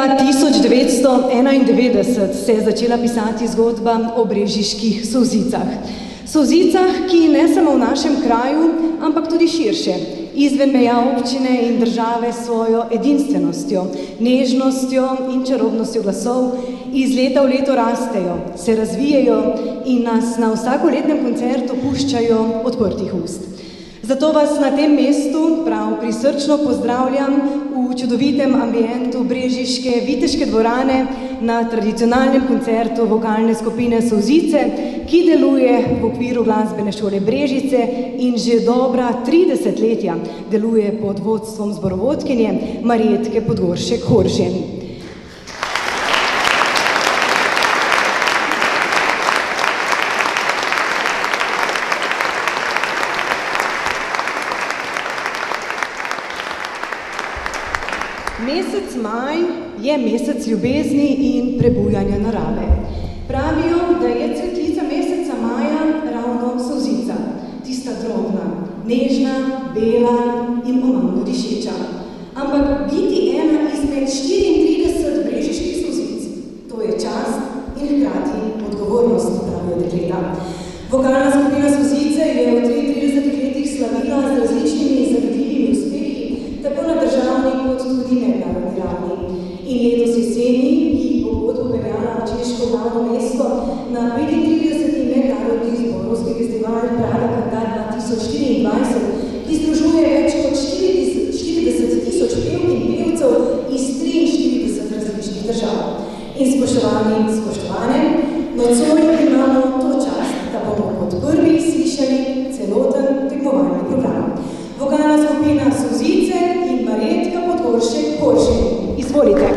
Leta 1991 se je začela pisati zgodba o brežiških solzicah. Solzicah, ki ne samo v našem kraju, ampak tudi širše, izven meja občine in države s svojo edinstvenostjo, nežnostjo in čarobnostjo glasov iz leta v leto rastejo, se razvijajo in nas na vsakoletnem koncertu puščajo odprtih ust. Zato vas na tem mestu prav prisrčno pozdravljam v čudovitem ambientu brežiške Viteške dvorane na tradicionalnem koncertu vokalne skupine Solzice, ki deluje v okviru glasbene šole Brežice in že dobra 30 letja deluje pod vodstvom zborovodkinje Marjetke Podgoršek-Horžen. Mesec maj je mesec ljubezni in prebujanja narave. Pravijo, da je cvetlica meseca maja ravno solzica, tista drobna, nežna, bela in pomalo dišeča. Ampak biti ena izmed 34 brežiških solzic, to je čast in hkrati odgovornost, pravijo dekleta. Vokalna skupina Solzice je v 33 letih slavila z različnimi zavidljivimi uspehi, tako na državni kot tudi mednarodni ravni. In letos jeseni, ki bo popeljala na češko glavno mesto na 35. mednarodni zborovski festival Praga Cantat 2024, ki združuje več kot 40 tisoč pevk in pevcev iz 43 različnih držav. In spoštovane, nocoj imamo to čast, da bomo kot prvi slišali celoten tekmovalni program. Vokalna skupina Solzice in Marjetka Podgoršek-Horžen. Izvolite.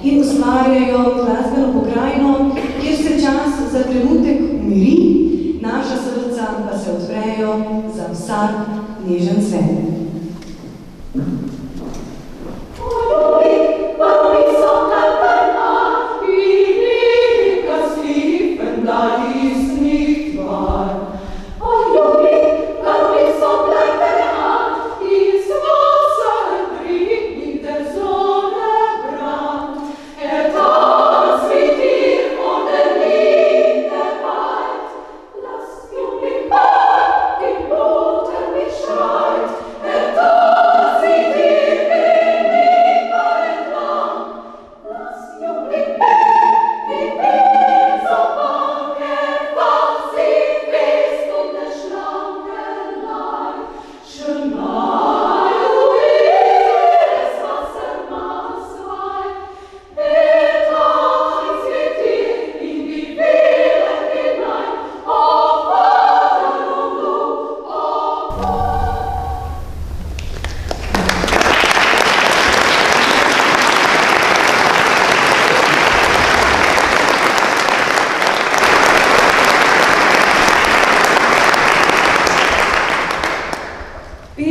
In ustvarjajo glasbeno pokrajino, kjer se čas za trenutek umiri, naša srca pa se odprejo za vsak nežen sen. Bye.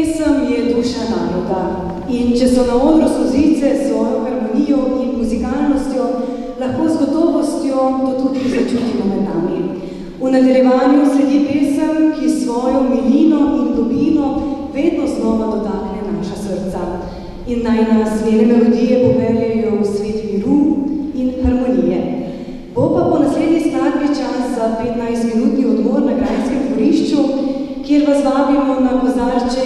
Pesem je duša naroda in če so na odru solzice s svojo harmonijo in muzikalnostjo, lahko z gotovostjo to tudi začutimo med nami. V nadaljevanju sledi pesem, ki svojo milino in globino vedno znova dotakne naša srca in naj nas njene melodije popeljejo v svet miru in harmonije. Bo pa po naslednji skladbi čas za 15-minutni odmor na Grajskem dvorišču, kjer vas vabimo na kozarček